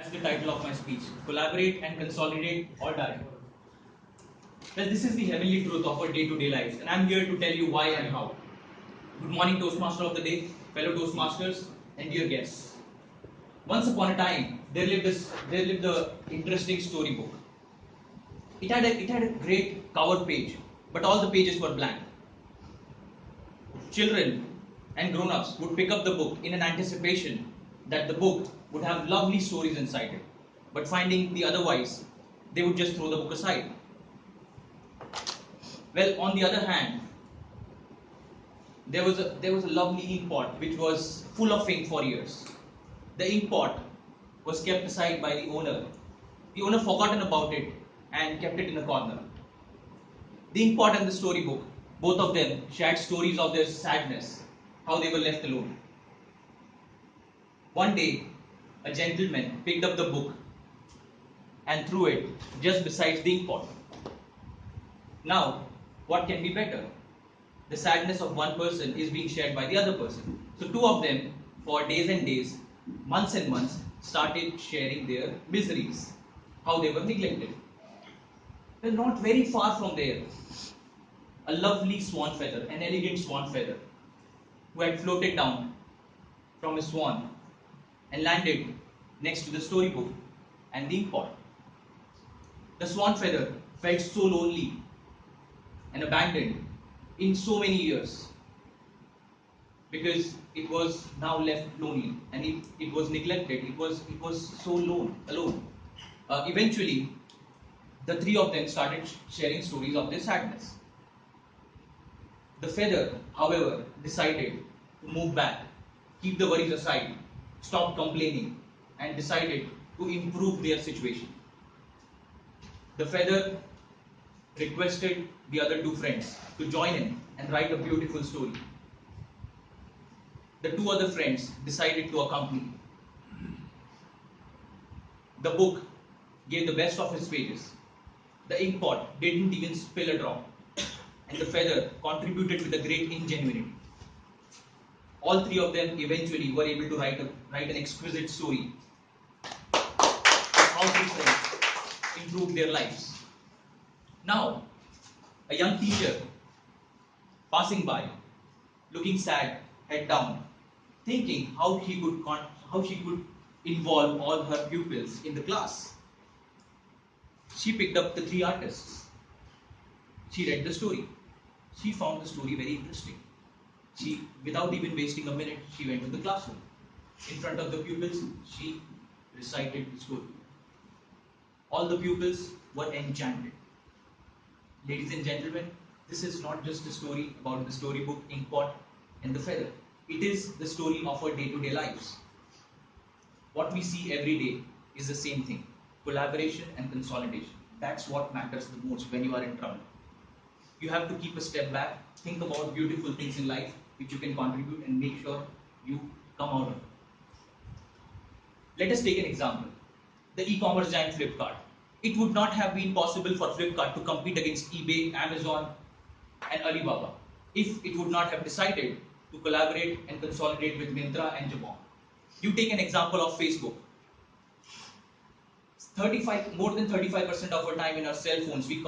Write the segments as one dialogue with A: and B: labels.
A: That's the title of my speech. Collaborate and consolidate or die. Well, this is the heavenly truth of our day-to-day lives, and I'm here to tell you why and how. Good morning, Toastmaster of the day, fellow Toastmasters, and dear guests. Once upon a time, there lived a interesting storybook. It had a great cover page, but all the pages were blank. Children and grown-ups would pick up the book in an anticipation that the book would have lovely stories inside it. But finding the otherwise, they would just throw the book aside. Well, on the other hand, there was a lovely ink pot which was full of ink for years. The ink pot was kept aside by the owner. The owner forgotten about it and kept it in a corner. The ink pot and the storybook, both of them shared stories of their sadness, how they were left alone. One day, a gentleman picked up the book and threw it just beside the ink pot. Now, what can be better? The sadness of one person is being shared by the other person. So two of them, for days and days, months and months, started sharing their miseries, how they were neglected. Well, not very far from there, a lovely swan feather, an elegant swan feather, who had floated down from a swan and landed next to the storybook and the ink pot. The swan feather felt so lonely and abandoned in so many years because it was now left lonely and it was neglected. It was so alone. Eventually, the three of them started sharing stories of their sadness. The feather, however, decided to move back, keep the worries aside, stop complaining, and decided to improve their situation. The feather requested the other two friends to join in and write a beautiful story. The two other friends decided to accompany. The book gave the best of its pages. The ink pot didn't even spill a drop, and the feather contributed with a great ingenuity. All three of them eventually were able to write an exquisite story of how three friends improved their lives. Now, a young teacher passing by, looking sad, head down, thinking how she could involve all her pupils in the class. She picked up the three artists. She read the story. She found the story very interesting. She, without even wasting a minute, she went to the classroom. In front of the pupils, she recited the story. All the pupils were enchanted. Ladies and gentlemen, this is not just a story about the storybook, ink pot, and the feather. It is the story of our day-to-day lives. What we see every day is the same thing: collaboration and consolidation. That's what matters the most when you are in trouble. You have to keep a step back, think about beautiful things in life which you can contribute, and make sure you come out of it. Let us take an example. The e-commerce giant Flipkart. It would not have been possible for Flipkart to compete against eBay, Amazon, and Alibaba if it would not have decided to collaborate and consolidate with Myntra and Jabong. You take an example of Facebook. More than 35% of our time in our cell phones, we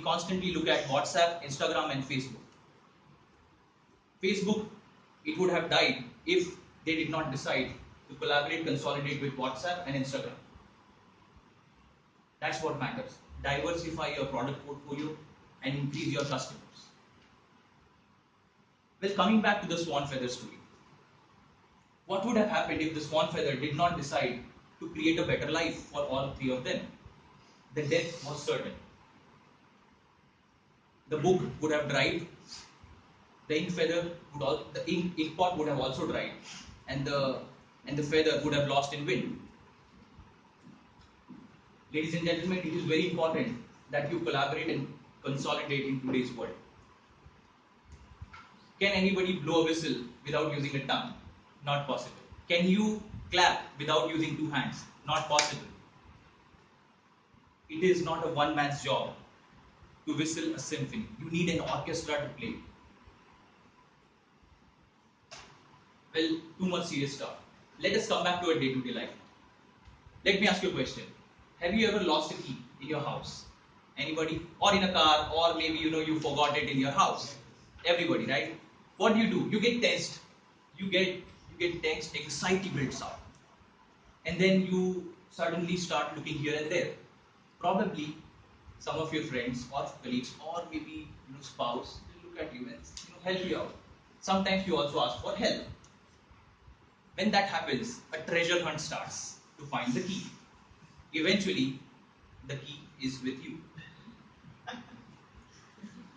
A: constantly look at WhatsApp, Instagram, and Facebook. Facebook, it would have died if they did not decide to collaborate, consolidate with WhatsApp and Instagram. That's what matters. Diversify your product portfolio and increase your customers. Well, coming back to the swan feather story. What would have happened if the swan feather did not decide to create a better life for all three of them? The death was certain. The book would have dried, the ink pot would have also dried, and the feather would have lost in wind. Ladies and gentlemen, it is very important that you collaborate and consolidate in today's world. Can anybody blow a whistle without using a tongue? Not possible. Can you clap without using two hands? Not possible. It is not a one-man's job to whistle a symphony. You need an orchestra to play. Well, too much serious stuff. Let us come back to our day-to-day life. Let me ask you a question. Have you ever lost a key in your house? Anybody? Or in a car, or maybe you forgot it in your house. Everybody, right? What do? You get tensed. You get tensed, anxiety builds up. And then you suddenly start looking here and there. Probably some of your friends or colleagues or maybe spouse will look at you and help you out. Sometimes you also ask for help. When that happens, a treasure hunt starts to find the key. Eventually, the key is with you.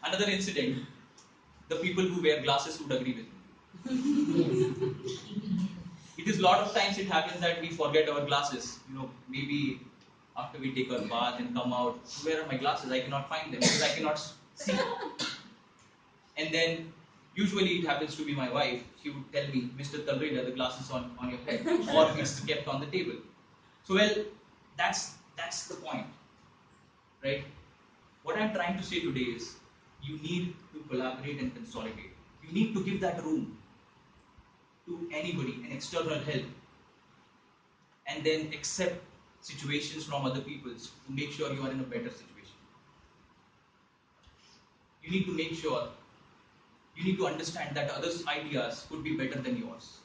A: Another incident, the people who wear glasses would agree with me. It is a lot of times it happens that we forget our glasses. Maybe after we take our bath and come out, where are my glasses? I cannot find them because I cannot see. And then usually it happens to be my wife. She would tell me, Mr. Talreja, the glasses on your head, or it's kept on the table. So that's the point, right? What I'm trying to say today is you need to collaborate and consolidate. You need to give that room to anybody, an external help, and then accept situations from other people to make sure you are in a better situation. You need to make sure, you need to understand that others' ideas could be better than yours.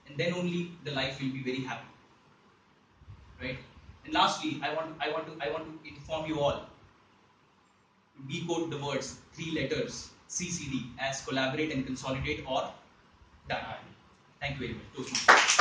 A: And then only the life will be very happy. Right? And lastly, I want to inform you all to decode the words 3 letters CCD as collaborate and consolidate or die. Thank you very much. Toastmasters.